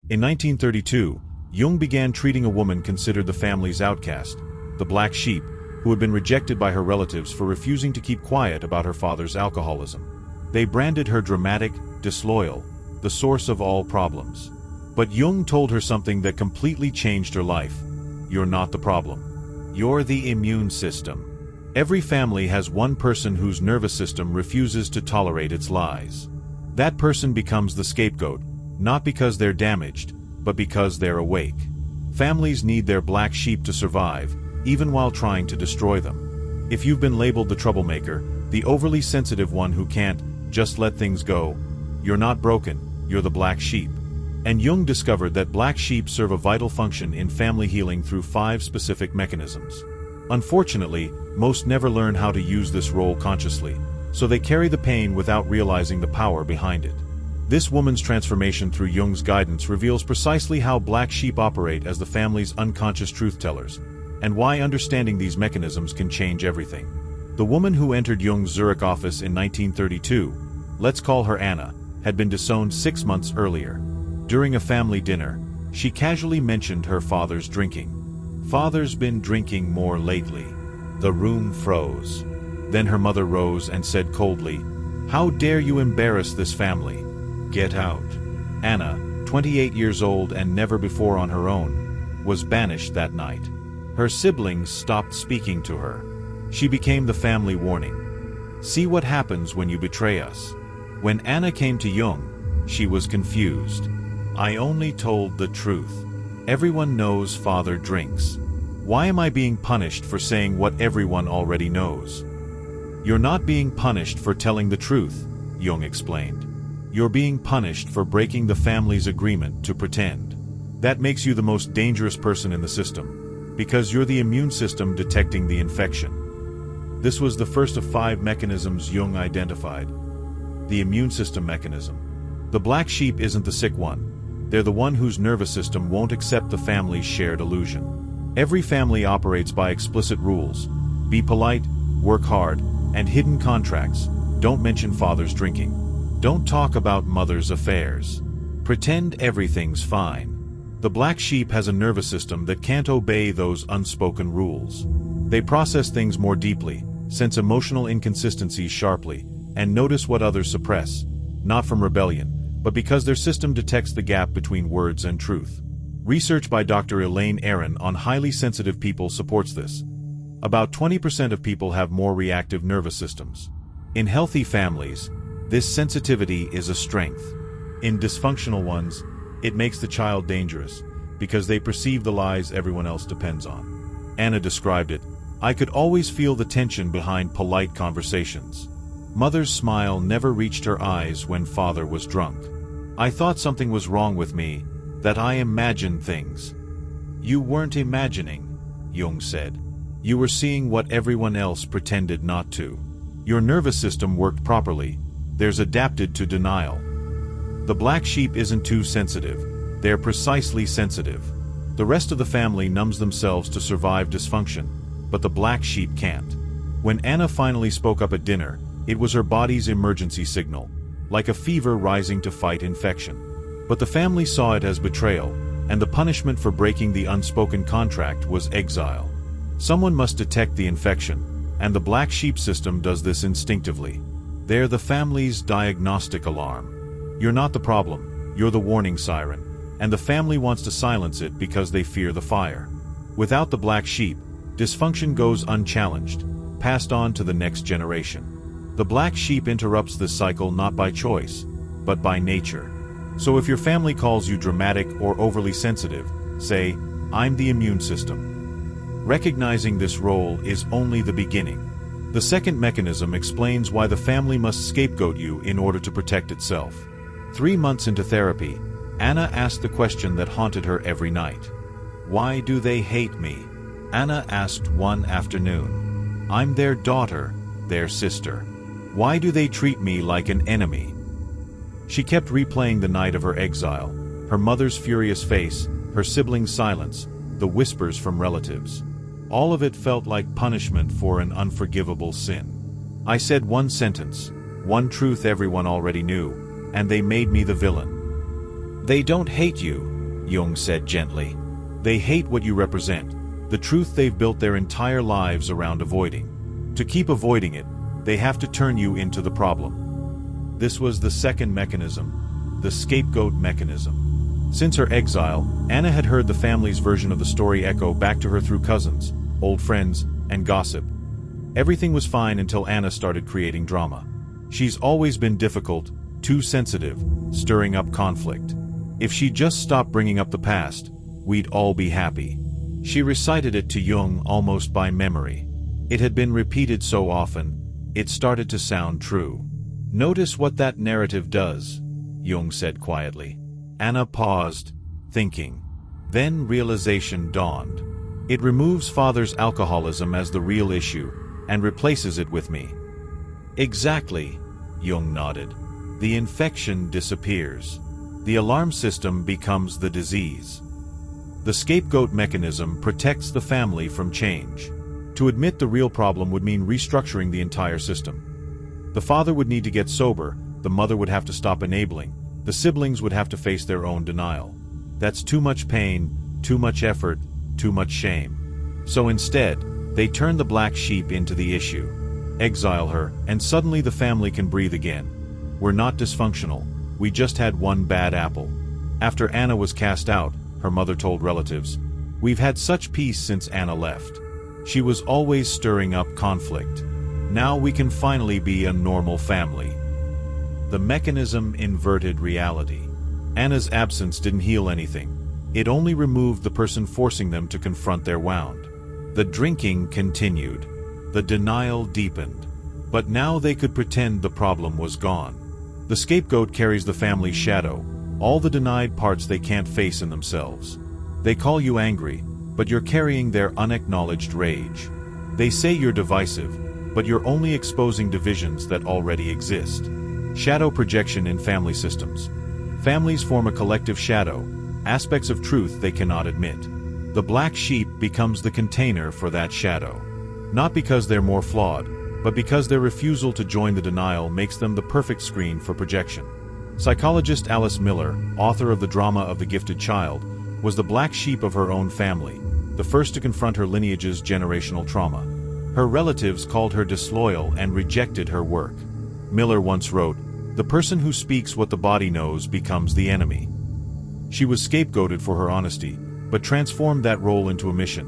In 1932, Jung began treating a woman considered the family's outcast, the black sheep, who had been rejected by her relatives for refusing to keep quiet about her father's alcoholism. They branded her dramatic, disloyal, the source of all problems. But Jung told her something that completely changed her life. You're not the problem. You're the immune system. Every family has one person whose nervous system refuses to tolerate its lies. That person becomes the scapegoat, not because they're damaged, but because they're awake. Families need their black sheep to survive, even while trying to destroy them. If you've been labeled the troublemaker, the overly sensitive one who can't just let things go, you're not broken, you're the black sheep. And Jung discovered that black sheep serve a vital function in family healing through 5 specific mechanisms. Unfortunately, most never learn how to use this role consciously, so they carry the pain without realizing the power behind it. This woman's transformation through Jung's guidance reveals precisely how black sheep operate as the family's unconscious truth-tellers, and why understanding these mechanisms can change everything. The woman who entered Jung's Zürich office in 1932, let's call her Anna, had been disowned 6 months earlier. During a family dinner, she casually mentioned her father's drinking. "Father's been drinking more lately." The room froze. Then her mother rose and said coldly, "How dare you embarrass this family? Get out." Anna, 28 years old and never before on her own, was banished that night. Her siblings stopped speaking to her. She became the family warning. See what happens when you betray us. When Anna came to Jung, she was confused. "I only told the truth. Everyone knows father drinks. Why am I being punished for saying what everyone already knows?" "You're not being punished for telling the truth," Jung explained. "You're being punished for breaking the family's agreement to pretend. That makes you the most dangerous person in the system, because you're the immune system detecting the infection." This was the first of 5 mechanisms Jung identified. The immune system mechanism. The black sheep isn't the sick one. They're the one whose nervous system won't accept the family's shared illusion. Every family operates by explicit rules. Be polite, work hard, and hidden contracts. Don't mention father's drinking. Don't talk about mother's affairs. Pretend everything's fine. The black sheep has a nervous system that can't obey those unspoken rules. They process things more deeply, sense emotional inconsistencies sharply, and notice what others suppress, not from rebellion, but because their system detects the gap between words and truth. Research by Dr. Elaine Aron on highly sensitive people supports this. About 20% of people have more reactive nervous systems. In healthy families, this sensitivity is a strength. In dysfunctional ones, it makes the child dangerous, because they perceive the lies everyone else depends on. Anna described it, "I could always feel the tension behind polite conversations. Mother's smile never reached her eyes when father was drunk. I thought something was wrong with me, that I imagined things." "You weren't imagining," Jung said. "You were seeing what everyone else pretended not to. Your nervous system worked properly. There's adapted to denial." The black sheep isn't too sensitive. They're precisely sensitive. The rest of the family numbs themselves to survive dysfunction, but the black sheep can't. When Anna finally spoke up at dinner, it was her body's emergency signal, like a fever rising to fight infection. But the family saw it as betrayal, and the punishment for breaking the unspoken contract was exile. Someone must detect the infection, and the black sheep system does this instinctively. They're the family's diagnostic alarm. You're not the problem, you're the warning siren, and the family wants to silence it because they fear the fire. Without the black sheep, dysfunction goes unchallenged, passed on to the next generation. The black sheep interrupts this cycle not by choice, but by nature. So if your family calls you dramatic or overly sensitive, say, "I'm the immune system." Recognizing this role is only the beginning. The second mechanism explains why the family must scapegoat you in order to protect itself. 3 months into therapy, Anna asked the question that haunted her every night. "Why do they hate me?" Anna asked one afternoon. "I'm their daughter, their sister. Why do they treat me like an enemy?" She kept replaying the night of her exile, her mother's furious face, her siblings' silence, the whispers from relatives. All of it felt like punishment for an unforgivable sin. "I said one sentence, one truth everyone already knew, and they made me the villain." "They don't hate you," Jung said gently. They hate what you represent, the truth they've built their entire lives around avoiding. To keep avoiding it, they have to turn you into the problem. This was the second mechanism, the scapegoat mechanism. Since her exile, Anna had heard the family's version of the story echo back to her through cousins, old friends, and gossip. Everything was fine until Anna started creating drama. She's always been difficult, too sensitive, stirring up conflict. If she just stopped bringing up the past, we'd all be happy. She recited it to Jung almost by memory. It had been repeated so often, it started to sound true. Notice what that narrative does, Jung said quietly. Anna paused, thinking. Then realization dawned. It removes father's alcoholism as the real issue, and replaces it with me. Exactly, Jung nodded. The infection disappears. The alarm system becomes the disease. The scapegoat mechanism protects the family from change. To admit the real problem would mean restructuring the entire system. The father would need to get sober, the mother would have to stop enabling, the siblings would have to face their own denial. That's too much pain, too much effort, too much shame. So instead, they turn the black sheep into the issue. Exile her, and suddenly the family can breathe again. We're not dysfunctional, we just had one bad apple. After Anna was cast out, her mother told relatives, we've had such peace since Anna left. She was always stirring up conflict. Now we can finally be a normal family. The mechanism inverted reality. Anna's absence didn't heal anything. It only removed the person forcing them to confront their wound. The drinking continued. The denial deepened. But now they could pretend the problem was gone. The scapegoat carries the family's shadow, all the denied parts they can't face in themselves. They call you angry, but you're carrying their unacknowledged rage. They say you're divisive, but you're only exposing divisions that already exist. Shadow projection in family systems. Families form a collective shadow, aspects of truth they cannot admit. The black sheep becomes the container for that shadow. Not because they're more flawed, but because their refusal to join the denial makes them the perfect screen for projection. Psychologist Alice Miller, author of The Drama of the Gifted Child, was the black sheep of her own family, the first to confront her lineage's generational trauma. Her relatives called her disloyal and rejected her work. Miller once wrote, "The person who speaks what the body knows becomes the enemy." She was scapegoated for her honesty, but transformed that role into a mission,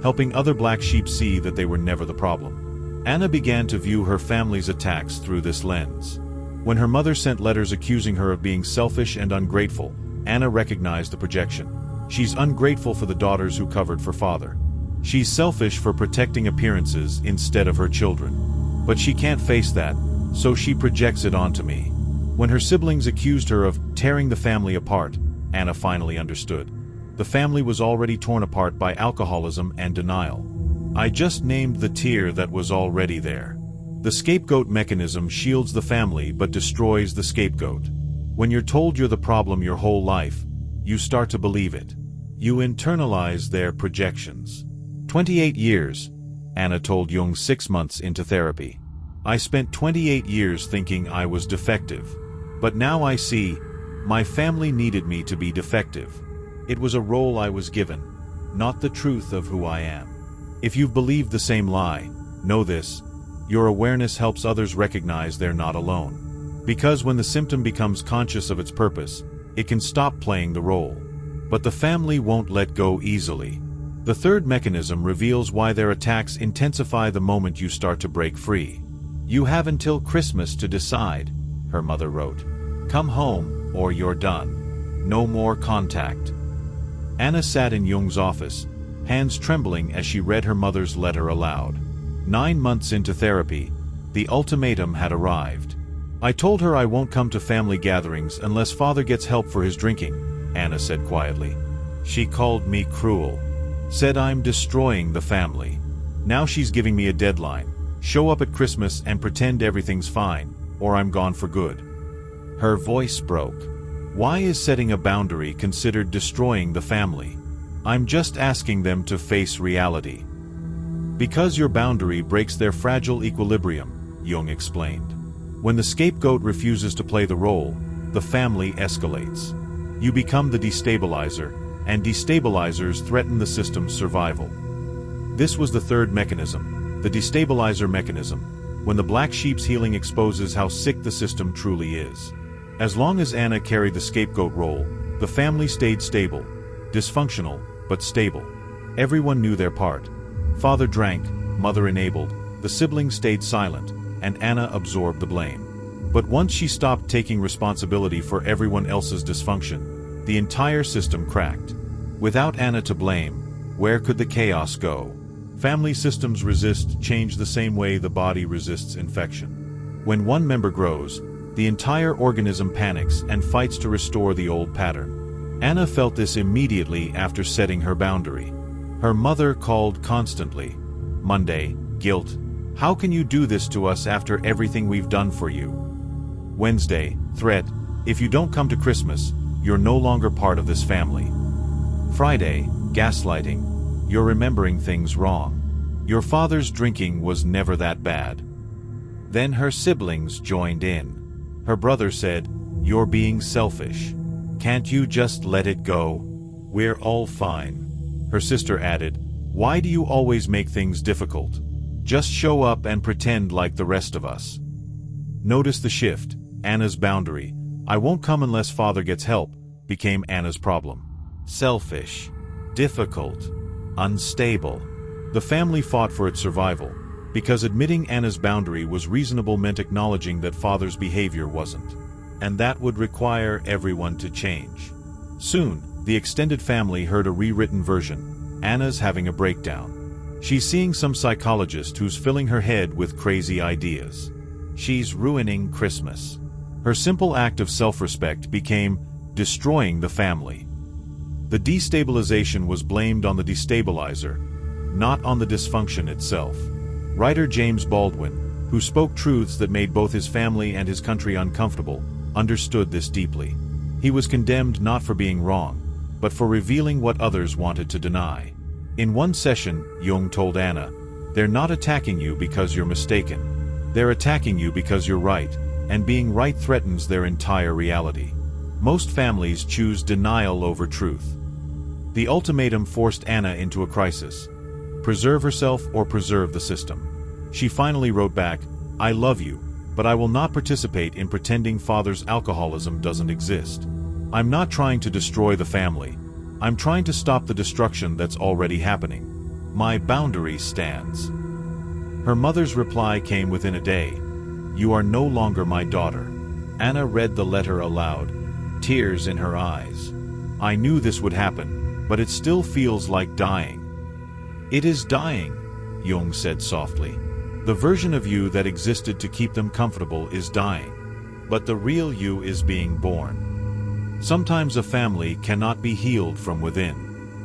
helping other black sheep see that they were never the problem. Anna began to view her family's attacks through this lens. When her mother sent letters accusing her of being selfish and ungrateful, Anna recognized the projection. She's ungrateful for the daughters who covered for father. She's selfish for protecting appearances instead of her children. But she can't face that, so she projects it onto me. When her siblings accused her of tearing the family apart, Anna finally understood. The family was already torn apart by alcoholism and denial. I just named the tier that was already there. The scapegoat mechanism shields the family but destroys the scapegoat. When you're told you're the problem your whole life, you start to believe it. You internalize their projections. 28 years, Anna told Jung 6 months into therapy. I spent 28 years thinking I was defective. But now I see, my family needed me to be defective. It was a role I was given, not the truth of who I am. If you've believed the same lie, know this, your awareness helps others recognize they're not alone. Because when the symptom becomes conscious of its purpose, it can stop playing the role. But the family won't let go easily. The third mechanism reveals why their attacks intensify the moment you start to break free. You have until Christmas to decide, her mother wrote. Come home, or you're done. No more contact. Anna sat in Jung's office, hands trembling as she read her mother's letter aloud. 9 months into therapy, the ultimatum had arrived. I told her I won't come to family gatherings unless father gets help for his drinking, Anna said quietly. She called me cruel. Said I'm destroying the family. Now she's giving me a deadline. Show up at Christmas and pretend everything's fine, or I'm gone for good. Her voice broke. Why is setting a boundary considered destroying the family? I'm just asking them to face reality. Because your boundary breaks their fragile equilibrium, Jung explained. When the scapegoat refuses to play the role, the family escalates. You become the destabilizer, and destabilizers threaten the system's survival. This was the third mechanism, the destabilizer mechanism, when the black sheep's healing exposes how sick the system truly is. As long as Anna carried the scapegoat role, the family stayed stable, dysfunctional, but stable. Everyone knew their part. Father drank, mother enabled, the siblings stayed silent, and Anna absorbed the blame. But once she stopped taking responsibility for everyone else's dysfunction, the entire system cracked. Without Anna to blame, where could the chaos go? Family systems resist change the same way the body resists infection. When one member grows, the entire organism panics and fights to restore the old pattern. Anna felt this immediately after setting her boundary. Her mother called constantly. Monday, guilt. How can you do this to us after everything we've done for you? Wednesday, threat. If you don't come to Christmas, you're no longer part of this family. Friday, gaslighting. You're remembering things wrong. Your father's drinking was never that bad. Then her siblings joined in. Her brother said, "You're being selfish. Can't you just let it go? We're all fine." Her sister added, "Why do you always make things difficult? Just show up and pretend like the rest of us." Notice the shift. Anna's boundary, "I won't come unless father gets help," became Anna's problem. Selfish, difficult, unstable. The family fought for its survival, because admitting Anna's boundary was reasonable meant acknowledging that father's behavior wasn't. And that would require everyone to change. Soon, the extended family heard a rewritten version. Anna's having a breakdown. She's seeing some psychologist who's filling her head with crazy ideas. She's ruining Christmas. Her simple act of self-respect became destroying the family. The destabilization was blamed on the destabilizer, not on the dysfunction itself. Writer James Baldwin, who spoke truths that made both his family and his country uncomfortable, understood this deeply. He was condemned not for being wrong, but for revealing what others wanted to deny. In one session, Jung told Anna, "They're not attacking you because you're mistaken. They're attacking you because you're right, and being right threatens their entire reality." Most families choose denial over truth. The ultimatum forced Anna into a crisis. Preserve herself or preserve the system. She finally wrote back, "I love you, but I will not participate in pretending father's alcoholism doesn't exist. I'm not trying to destroy the family. I'm trying to stop the destruction that's already happening. My boundary stands." Her mother's reply came within a day. "You are no longer my daughter." Anna read the letter aloud, tears in her eyes. "I knew this would happen, but it still feels like dying." "It is dying," Jung said softly. "The version of you that existed to keep them comfortable is dying. But the real you is being born." Sometimes a family cannot be healed from within.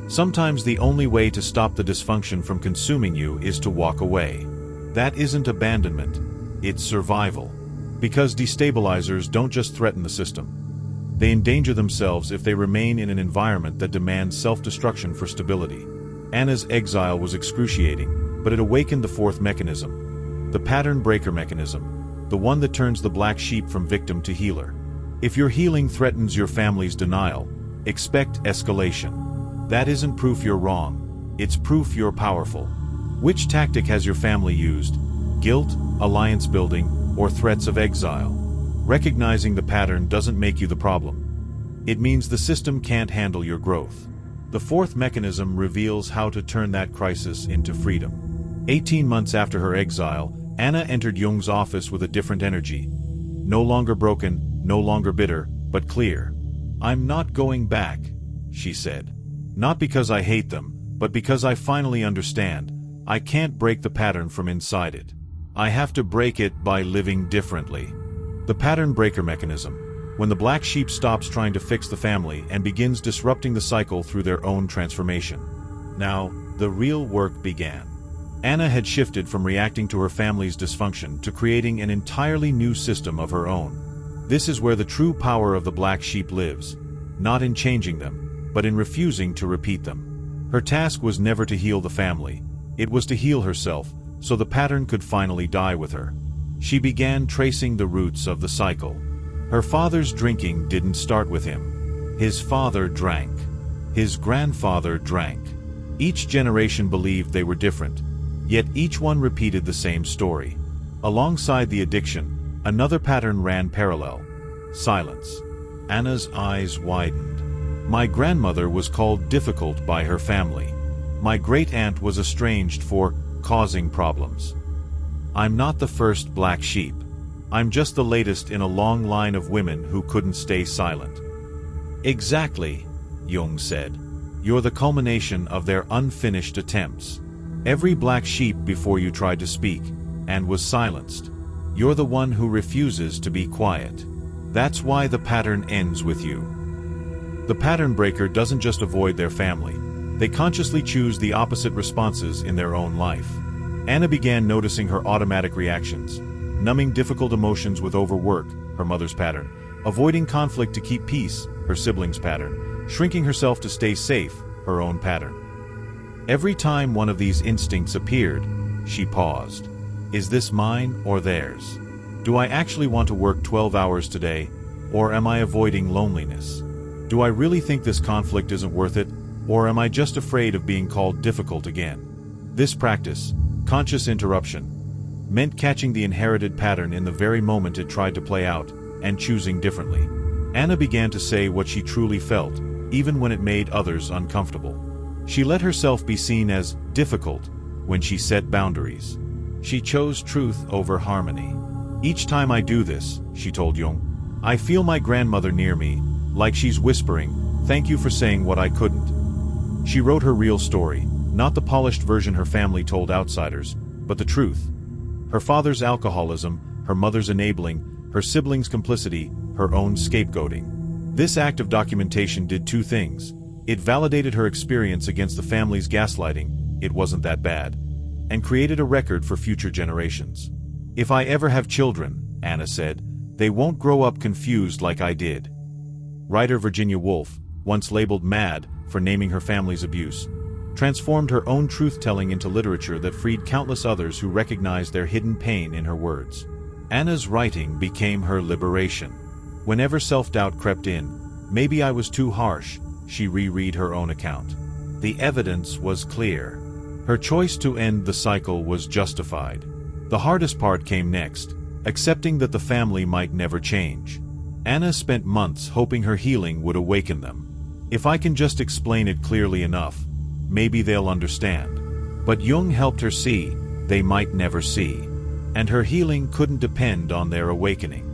Sometimes the only way to stop the dysfunction from consuming you is to walk away. That isn't abandonment, it's survival. Because destabilizers don't just threaten the system. They endanger themselves if they remain in an environment that demands self-destruction for stability. Anna's exile was excruciating, but it awakened the fourth mechanism, the pattern breaker mechanism, the one that turns the black sheep from victim to healer. If your healing threatens your family's denial, expect escalation. That isn't proof you're wrong, it's proof you're powerful. Which tactic has your family used? Guilt, alliance building, or threats of exile? Recognizing the pattern doesn't make you the problem. It means the system can't handle your growth. The fourth mechanism reveals how to turn that crisis into freedom. 18 months after her exile, Anna entered Jung's office with a different energy. No longer broken, no longer bitter, but clear. "I'm not going back," she said. "Not because I hate them, but because I finally understand. I can't break the pattern from inside it. I have to break it by living differently." The pattern breaker mechanism. When the black sheep stops trying to fix the family and begins disrupting the cycle through their own transformation. Now, the real work began. Anna had shifted from reacting to her family's dysfunction to creating an entirely new system of her own. This is where the true power of the black sheep lives, not in changing them, but in refusing to repeat them. Her task was never to heal the family. It was to heal herself, so the pattern could finally die with her. She began tracing the roots of the cycle. Her father's drinking didn't start with him. His father drank. His grandfather drank. Each generation believed they were different, yet each one repeated the same story. Alongside the addiction, another pattern ran parallel: silence. Anna's eyes widened. My grandmother was called difficult by her family. My great-aunt was estranged for causing problems. I'm not the first black sheep. I'm just the latest in a long line of women who couldn't stay silent. Exactly, Jung said. You're the culmination of their unfinished attempts. Every black sheep before you tried to speak, and was silenced. You're the one who refuses to be quiet. That's why the pattern ends with you. The pattern breaker doesn't just avoid their family. They consciously choose the opposite responses in their own life. Anna began noticing her automatic reactions, numbing difficult emotions with overwork, her mother's pattern, avoiding conflict to keep peace, her siblings' pattern, shrinking herself to stay safe, her own pattern. Every time one of these instincts appeared, she paused. Is this mine or theirs? Do I actually want to work 12 hours today, or am I avoiding loneliness? Do I really think this conflict isn't worth it, or am I just afraid of being called difficult again? This practice, conscious interruption, meant catching the inherited pattern in the very moment it tried to play out, and choosing differently. Anna began to say what she truly felt, even when it made others uncomfortable. She let herself be seen as difficult when she set boundaries. She chose truth over harmony. Each time I do this, she told Jung, I feel my grandmother near me, like she's whispering, thank you for saying what I couldn't. She wrote her real story, not the polished version her family told outsiders, but the truth. Her father's alcoholism, her mother's enabling, her siblings' complicity, her own scapegoating. This act of documentation did two things. It validated her experience against the family's gaslighting, it wasn't that bad, and created a record for future generations. If I ever have children, Anna said, they won't grow up confused like I did. Writer Virginia Woolf, once labeled mad for naming her family's abuse, transformed her own truth-telling into literature that freed countless others who recognized their hidden pain in her words. Anna's writing became her liberation. Whenever self-doubt crept in, maybe I was too harsh, she reread her own account. The evidence was clear. Her choice to end the cycle was justified. The hardest part came next, accepting that the family might never change. Anna spent months hoping her healing would awaken them. If I can just explain it clearly enough, maybe they'll understand. But Jung helped her see they might never see. And her healing couldn't depend on their awakening.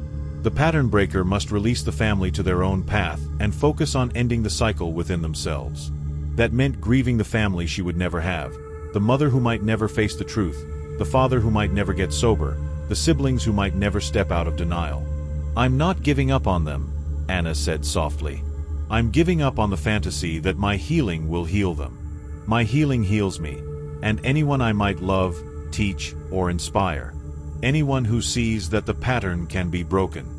The pattern breaker must release the family to their own path and focus on ending the cycle within themselves. That meant grieving the family she would never have, the mother who might never face the truth, the father who might never get sober, the siblings who might never step out of denial. I'm not giving up on them, Anna said softly. I'm giving up on the fantasy that my healing will heal them. My healing heals me, and anyone I might love, teach, or inspire. Anyone who sees that the pattern can be broken.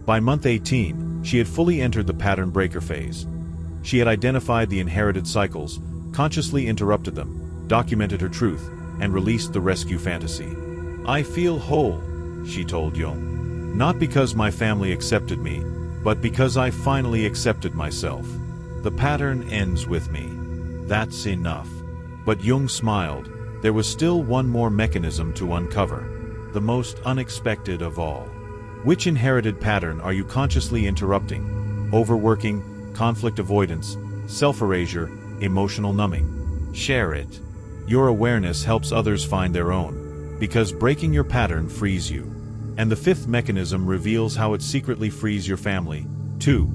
By month 18, she had fully entered the pattern breaker phase. She had identified the inherited cycles, consciously interrupted them, documented her truth, and released the rescue fantasy. I feel whole, she told Jung. Not because my family accepted me, but because I finally accepted myself. The pattern ends with me. That's enough. But Jung smiled. There was still one more mechanism to uncover. The most unexpected of all. Which inherited pattern are you consciously interrupting? Overworking, conflict avoidance, self-erasure, emotional numbing. Share it. Your awareness helps others find their own, because breaking your pattern frees you. And the fifth mechanism reveals how it secretly frees your family, too,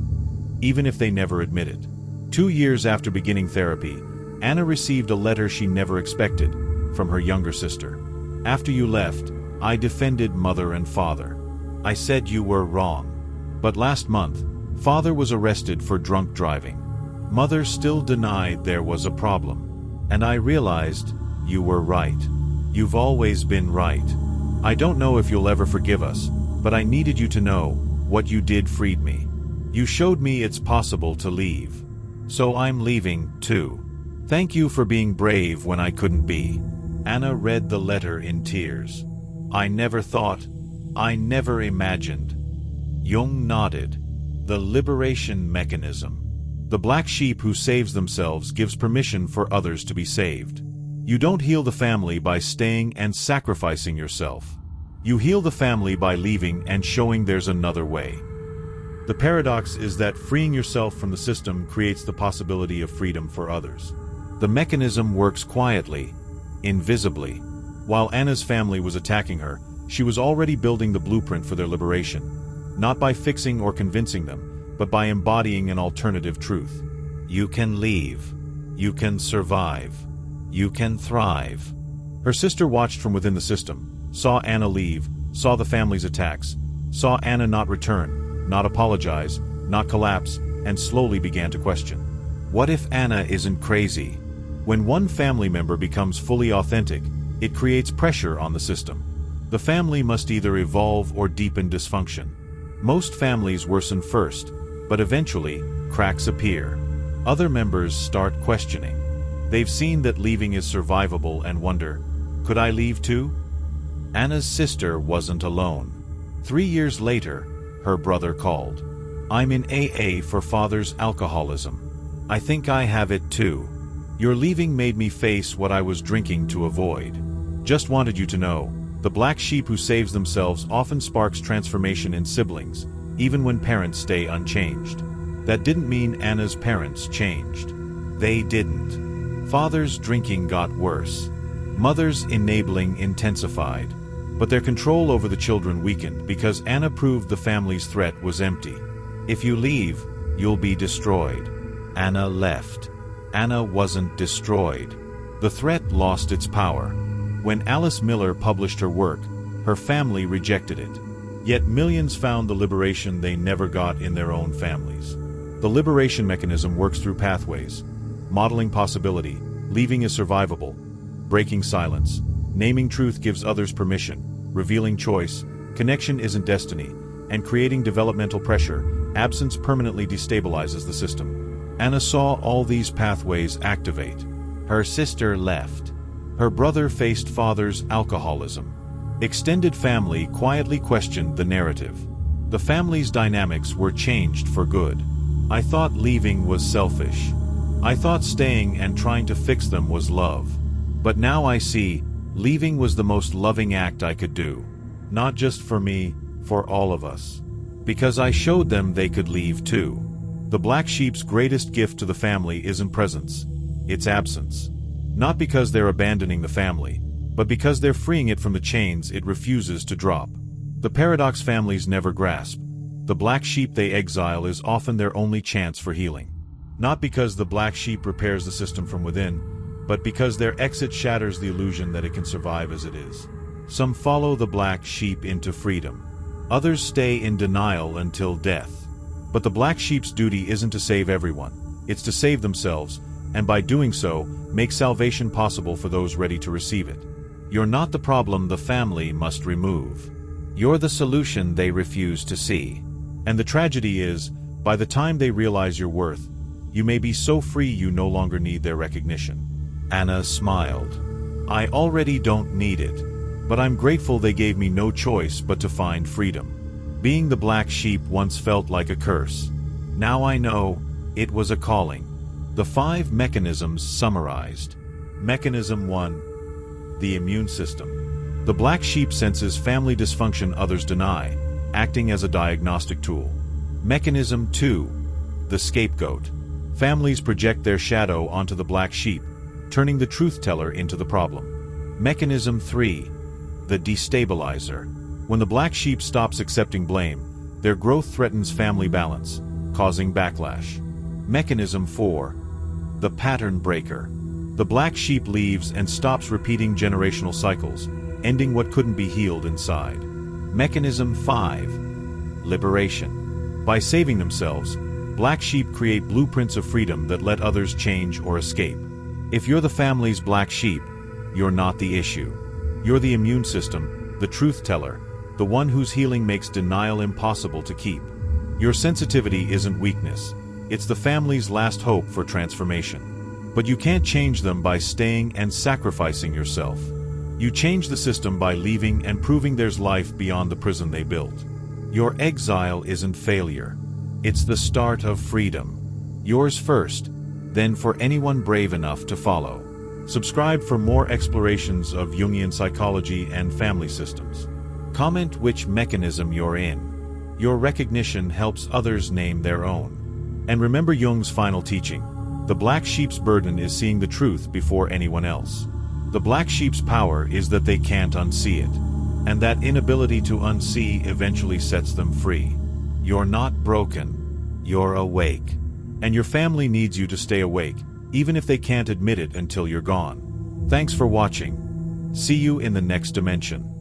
even if they never admit it. 2 years after beginning therapy, Anna received a letter she never expected, from her younger sister. After you left, I defended mother and father. I said you were wrong. But last month, father was arrested for drunk driving. Mother still denied there was a problem. And I realized, you were right. You've always been right. I don't know if you'll ever forgive us, but I needed you to know, what you did freed me. You showed me it's possible to leave. So I'm leaving, too. Thank you for being brave when I couldn't be. Anna read the letter in tears. I never thought, I never imagined. Jung nodded. The liberation mechanism. The black sheep who saves themselves gives permission for others to be saved. You don't heal the family by staying and sacrificing yourself. You heal the family by leaving and showing there's another way. The paradox is that freeing yourself from the system creates the possibility of freedom for others. The mechanism works quietly, invisibly. While Anna's family was attacking her, she was already building the blueprint for their liberation, not by fixing or convincing them, but by embodying an alternative truth. You can leave. You can survive. You can thrive. Her sister watched from within the system, saw Anna leave, saw the family's attacks, saw Anna not return, not apologize, not collapse, and slowly began to question. What if Anna isn't crazy? When one family member becomes fully authentic, it creates pressure on the system. The family must either evolve or deepen dysfunction. Most families worsen first, but eventually, cracks appear. Other members start questioning. They've seen that leaving is survivable and wonder, could I leave too? Anna's sister wasn't alone. 3 years later, her brother called. I'm in AA for father's alcoholism. I think I have it too. Your leaving made me face what I was drinking to avoid. Just wanted you to know, the black sheep who saves themselves often sparks transformation in siblings, even when parents stay unchanged. That didn't mean Anna's parents changed. They didn't. Father's drinking got worse. Mother's enabling intensified. But their control over the children weakened because Anna proved the family's threat was empty. If you leave, you'll be destroyed. Anna left. Anna wasn't destroyed. The threat lost its power. When Alice Miller published her work, her family rejected it. Yet millions found the liberation they never got in their own families. The liberation mechanism works through pathways. Modeling possibility, leaving is survivable. Breaking silence. Naming truth gives others permission, revealing choice, connection isn't destiny, and creating developmental pressure, absence permanently destabilizes the system. Anna saw all these pathways activate. Her sister left. Her brother faced father's alcoholism. Extended family quietly questioned the narrative. The family's dynamics were changed for good. I thought leaving was selfish. I thought staying and trying to fix them was love. But now I see, leaving was the most loving act I could do. Not just for me, for all of us. Because I showed them they could leave too. The black sheep's greatest gift to the family isn't presence, it's absence. Not because they're abandoning the family, but because they're freeing it from the chains it refuses to drop. The paradox families never grasp. The black sheep they exile is often their only chance for healing. Not because the black sheep repairs the system from within, but because their exit shatters the illusion that it can survive as it is. Some follow the black sheep into freedom. Others stay in denial until death. But the black sheep's duty isn't to save everyone. It's to save themselves, and by doing so, make salvation possible for those ready to receive it. You're not the problem the family must remove. You're the solution they refuse to see. And the tragedy is, by the time they realize your worth, you may be so free you no longer need their recognition. Anna smiled. I already don't need it, but I'm grateful they gave me no choice but to find freedom. Being the black sheep once felt like a curse. Now I know, it was a calling. The 5 mechanisms summarized. Mechanism 1. The immune system. The black sheep senses family dysfunction others deny, acting as a diagnostic tool. Mechanism 2. The scapegoat. Families project their shadow onto the black sheep, turning the truth teller into the problem. Mechanism 3. The destabilizer. When the black sheep stops accepting blame, their growth threatens family balance, causing backlash. Mechanism 4. The pattern breaker. The black sheep leaves and stops repeating generational cycles, ending what couldn't be healed inside. Mechanism 5. Liberation. By saving themselves, black sheep create blueprints of freedom that let others change or escape. If you're the family's black sheep, you're not the issue. You're the immune system, the truth teller, the one whose healing makes denial impossible to keep. Your sensitivity isn't weakness. It's the family's last hope for transformation. But you can't change them by staying and sacrificing yourself. You change the system by leaving and proving there's life beyond the prison they built. Your exile isn't failure. It's the start of freedom. Yours first, then for anyone brave enough to follow. Subscribe for more explorations of Jungian psychology and family systems. Comment which mechanism you're in. Your recognition helps others name their own. And remember Jung's final teaching. The black sheep's burden is seeing the truth before anyone else. The black sheep's power is that they can't unsee it. And that inability to unsee eventually sets them free. You're not broken. You're awake. And your family needs you to stay awake, even if they can't admit it until you're gone. Thanks for watching. See you in the next dimension.